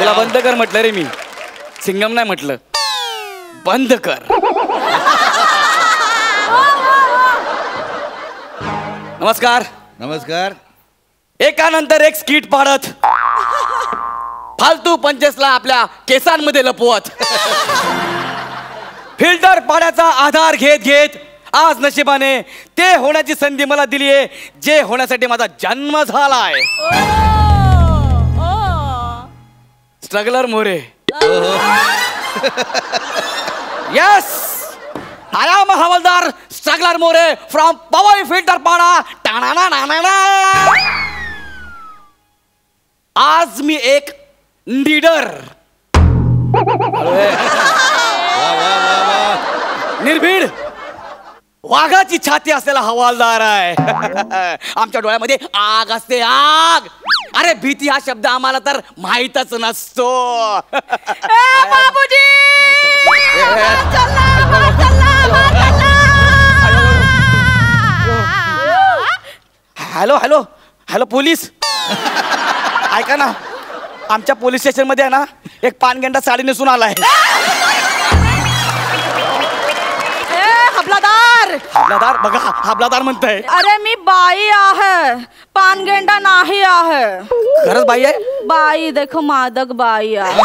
त्याला बंद कर म्हटलं रे मी, सिंगम नाही म्हटलं, बंद कर. नमस्कार. नमस्कार. एकानंतर एक स्किट पाडत, फालतू पंचेसला आपल्या केसांमध्ये लपवत, फिल्टर पाण्याचा आधार घेत घेत आज नशिबाने ते होण्याची संधी मला दिली आहे जे होण्यासाठी माझा जन्म झालाय. Struggler More. Yes, I am हवालदार struggler More from Powai filter Pada. आज मी एक लीडर, निर्भीड वाघाची छाती असलेला हवालदार आहे. आमच्या डोळ्यामध्ये आग असते, आग. अरे भीती हा शब्द आम्हाला तर माहीतच नसतो. बाबूजी, हॅलो हॅलो हॅलो पोलीस, ऐका ना, आमच्या पोलीस स्टेशन मध्ये आहे ना एक पानगेंडा साडी नेसून आलाय. हबलादार. हबलादार बघा, हबलादार म्हणताय. अरे मी बाई आहे, पानगेंडा नाही आहे. खरंच बाई आहे? बाई देखो, मादक बाई आहे,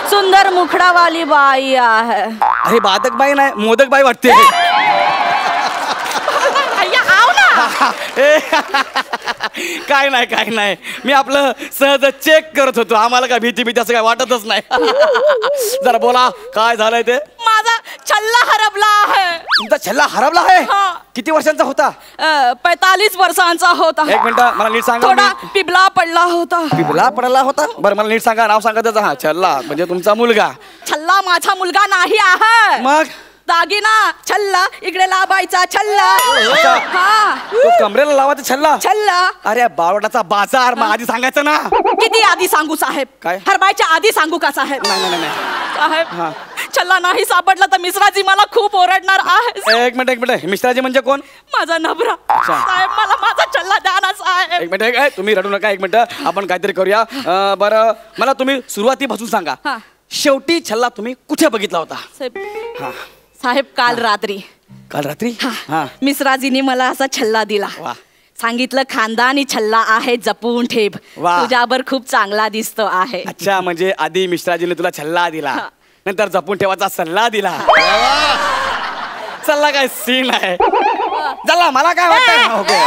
सुंदर मुखडा वाली बाई आहे. अरे बादक बाई नाही, मोदक बाई वाटते. काय नाही काय नाही, मी आपलं सहज चेक करत होतो. आम्हाला काय भीती भीती असं काय वाटतच नाही. जरा बोला काय झालंय ते. माझा छल्ला हरपला आहे. तुमचा छल्ला हरपला आहे? किती वर्षांचा होता? 45 वर्षांचा होता. एक मिनिट मला नीट सांगा. थोडा पिबला पडला होता. पिबला पडला होता? बरं मला नीट सांगा, नाव सांगा त्याचं. हा, छल्ला म्हणजे तुमचा मुलगा. छल्ला माझा मुलगा नाही आहे. मग दागिना छल्ला इकडे लावायचा छल्ला. तो कमरेला लावायचा छल्ला. छल्ला. अरे बावटाचा बाजार. मग आधी सांगायचं ना. किती आधी सांगू साहेब? काय? हरबायच्या आधी सांगू का साहेब? नाही नाही नाही साहेब, छल्ला नाही सापडला तर मिश्राजी मला खूप ओरडणार आहे. एक मिनिट, मिश्राजी म्हणजे कोण? माझा नवरा. साहेब मला माझा छल्ला द्या ना साहेब. एक मिनिट, तुम्ही रडू नका. एक मिनिट, आपण काहीतरी करूया. बरं मला तुम्ही सुरुवातीपासून सांगा, शेवटी छल्ला तुम्ही कुठे बघितला होता? साहेब काल रात्री. काल रात्री? मिश्राजीने मला असा छल्ला दिला. सांगितलं खानदानी छल्ला आहे, जपून ठेव, तुझ्यावर खूप चांगला दिसतो आहे. अच्छा, म्हणजे आधी मिश्राजीने तुला छल्ला दिला, नंतर जपून ठेवायचा सल्ला दिला. सल्ला काय सीन आहे. चला मला काय वाटतं. ओके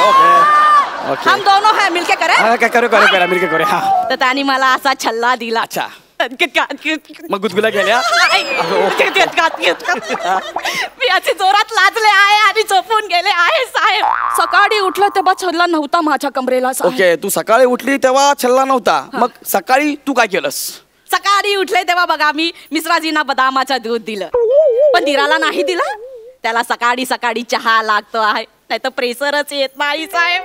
ओके, हम दोनों है मिलके करे. करू मिलके करू. तर त्याने मला असा छल्ला दिला. अच्छा, मग गुदगुल्या गेल्या. मी अशी जोरात लाजले आहे आणि झोपून गेले आहे साहेब. सकाळी उठलं तेव्हा छल्ला नव्हता माझ्या कमरेला. ओके, तू सकाळी उठली तेव्हा छल्ला नव्हता. मग सकाळी तू काय केलंस? सकाळी उठले तेव्हा बघा मी मिश्राजींना बदामाचं दूध दिलं, पण धीराला नाही दिला. त्याला सकाळी सकाळी चहा लागतो आहे, नाही तर प्रेशरच येत नाही साहेब.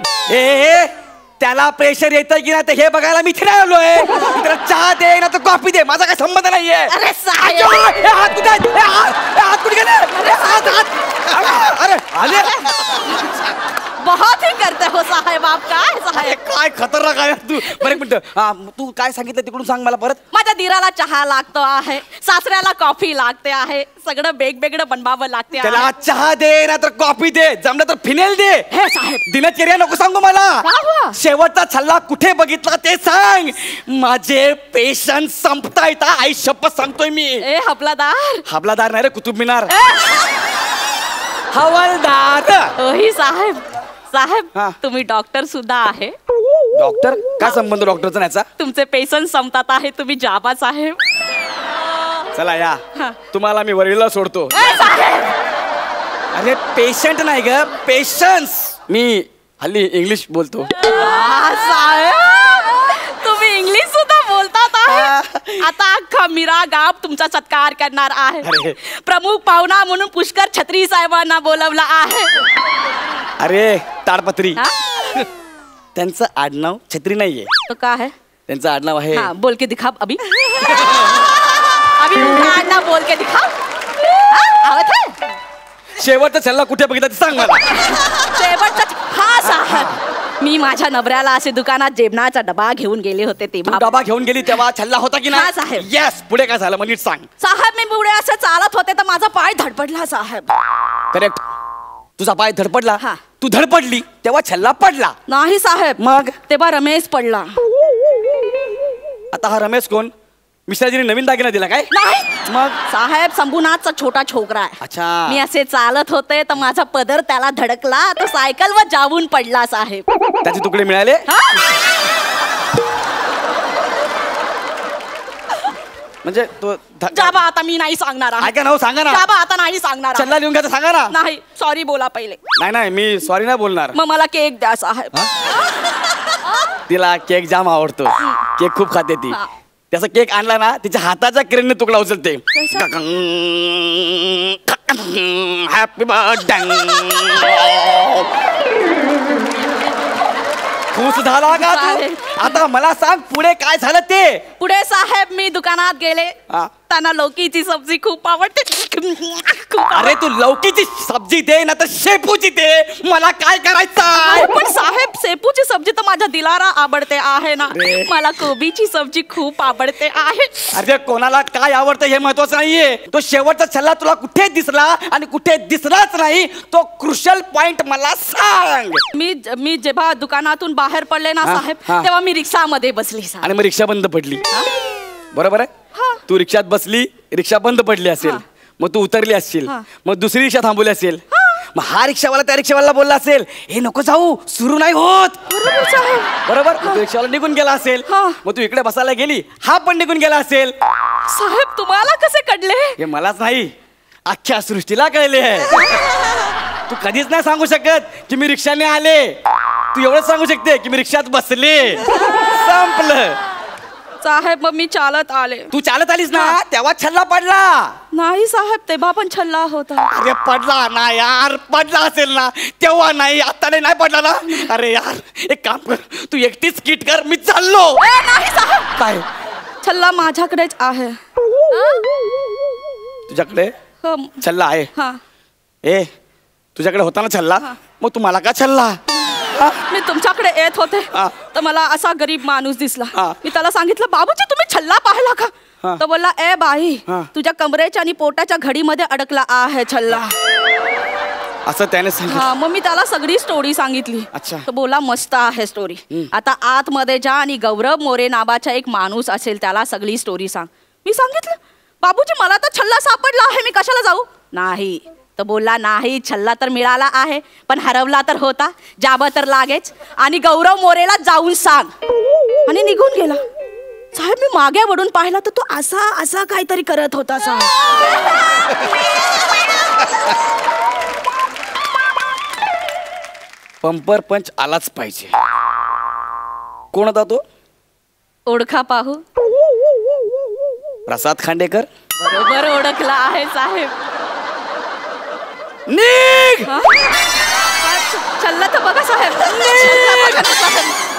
त्याला प्रेशर येतंय की नाही हे बघायला मी इथे नाही आलोय. त्याला चहा दे ना तर कॉफी दे, माझा काय संबंध नाहीये. अरे साहेब, हात कुठे गेले? अरे आले. बहुत ही करते हो साहेब आप. काय साहेब, काय खतरनाक आहे तू. बरं एक मिनिट, तू काय सांगितलं तिकडून सांग मला परत. माझ्या धीराला चहा लागतो आहे, सासऱ्याला कॉफी लागते आहे, सगळं वेगवेगळं बनवावं लागते. त्याला चहा दे ना तर कॉफी दे, जमलं तर फिनेल दे. हे साहेब, दिनचर्या नको सांगू मला. शेवटचा छल्ला कुठे बघितला ते सांग. माझे पेशन्स संपता येतात, आई शपथ सांगतोय मी. ए हबलादार. हबलादार नाही रे, कुतुब मिनार. हवालदार. ओही साहेब. साहेब तुम्ही डॉक्टर सुद्धा आहे. डॉक्टर? काय संबंध डॉक्टरचा याचा? तुमचे पेशंट संपतात आहे, तुम्ही जाबा साहेब. चला या, तुम्हाला मी वरीला सोडतो. अरे पेशंट नाही ग, पेशन्स. मी हल्ली इंग्लिश बोलतो. साहेब तुम्ही इंग्लिश सुद्धा बोलतात आहे. आता अख्खा मीरा गाव तुमचा सत्कार करणार आहे. प्रमुख पाहुणा म्हणून पुष्कर छत्री साहेबांना बोलवला आहे. अरे ताडपत्री, त्यांचं आडनाव छत्री नाहीये. तो काय आहे? त्यांचं आडनाव आहे. बोल के दिखा अभी. अभी आडनाव बोल के दिखा. आवत है? शेवटचा छल्ला कुठे बघितला ते सांग मला. शेवटचा? हा साहेब, मी माझ्या नवऱ्याला असे दुकानात जेवणाचा डबा घेऊन गेले होते तू तेव्हा डबा घेऊन गेली तेव्हा छल्ला होता की हा, नाही साहेब. येस पुढे काय झालं मग नीट सांग साहेब मी पुढे असं चालत होते तर माझा पाय धडपडला साहेब. करेक्ट तुझा पाय धडपडला हा. तू धडपडली तेव्हा छल्ला पडला नाही साहेब मग तेव्हा रमेश पडला. आता हा रमेश कोण मिश्राजीने नवीन दागिना दिला काय नाही मग साहेब शंभूनाथचा छोटा छोकरा आहे. अच्छा मी असे चालत होते तर माझा पदर त्याला धडकला तो सायकलवर जाऊन पडला साहेब. त्याचे तुकडे मिळाले हा? म्हणजे तो जाबा आता मी नाही सांगणार आहे. ऐका ना हो, सांगा ना जाबा आता नाही सांगणार आहे. छल्ला लिहून घ्यायचं सांगा ना नाही सॉरी बोला पहिले. नाही नाही मी सॉरी नाही बोलणार मग मला केक द्या साहेब. तिला केक जाम आवडतो केक खूप खाते ती हा. त्याचा केक आणला ना तिच्या हाताच्या क्रेनने तुकडा उचलते कसा? हॅपी बर्थडे खुश झाला का तू आहे. आता मला सांग पुढे काय झालं ते पुढे साहेब मी दुकानात गेले हा. त्यांना लौकीची सब्जी खूप आवडते खूप अरे तू लौकीची सब्जी दे ना तर शेपूची दे मला काय करायचं अहो, पण साहेब शेपूची सब्जी तर माझ्या दिलारा आवडते आहे ना. अरे. मला कोबीची सब्जी खूप आवडते आहे. अरे कोणाला काय आवडतं हे महत्वाचं नाहीये तो शेवटचा छल्ला तुला कुठे दिसला आणि कुठे दिसलाच नाही तो क्रुशल पॉइंट मला सांग मी जेव्हा दुकानातून बाहेर पडले ना हा, साहेब हा. तेव्हा मी रिक्षामध्ये बसली साहेब. आणि मग रिक्षा बंद पडली बरोबर आहे हा. तू रिक्षात बसली रिक्षा बंद पडली असेल हा. मग तू उतरली असशील हा. मग दुसरी रिक्षा थांबवली असेल मग हा रिक्षावाला त्या रिक्षावाला बोलला असेल हे नको जाऊ सुरू नाही होत बरोबर साहेब. बरोबर मग तो रिक्षावाला निघून गेला असेल हा. मग तू इकडे बसायला गेली हा पण निघून गेला असेल साहेब तुम्हाला कसे कळले? हे मलाच नाही अख्ख्या सृष्टीला कळले आहे तू कधीच नाही सांगू शकत की मी रिक्षाने आले तू एवढंच सांगू शकते की मी रिक्षात बसले संपलं साहेब मग मी चालत आले. तू चालत आलीस ना तेव्हा छल्ला पडला नाही साहेब तेव्हा पण छल्ला होता. अरे पडला ना यार पडला असेल ना तेव्हा नाही आता नाही पडला ना अरे यार एक काम कर तू एकटीच किट कर मी चाललो ए, नाही साहेब काय छल्ला माझ्याकडेच आहे. तुझ्याकडे हं, छल्ला आहे हा. ए तुझ्याकडे होता ना छल्ला हा. मग तू मला का छल्ला मी तुमच्याकडे येत होते हा. तर मला असा गरीब माणूस दिसला. हा. मी त्याला सांगितलं बाबूजी तुम्ही छल्ला पाहिला का? हा. तर बोलला ए बाई हा. तुझ्या कमरेच्या आणि पोटाच्या घडीमध्ये अडकला आहे छल्ला. असं त्याने सांगितलं हा मग मी त्याला सगळी स्टोरी सांगितली. अच्छा. तर बोला मस्त आहे स्टोरी. आता आतमध्ये जा आणि गौरव मोरे नावाचा एक माणूस असेल त्याला सगळी स्टोरी सांग. मी सांगितलं बाबूजी मला तर छल्ला सापडला आहे मी कशाला जाऊ? नाही तर बोलला नाही छल्ला तर मिळाला आहे पण हरवला तर होता जाब तर लागेच आणि गौरव मोरेला जाऊन सांग आणि निघून गेला. साहेब मी मागे वळून पाहिला तर तो असा असा काहीतरी करत होता साहेब. पंपर पंच आलाच पाहिजे कोण होता तो ओळखा पाहू. प्रसाद खांडेकर बरोबर ओळखला आहे साहेब. निघ छल्ला तर बघा साहेब. छल्ला बघा ना साहेब.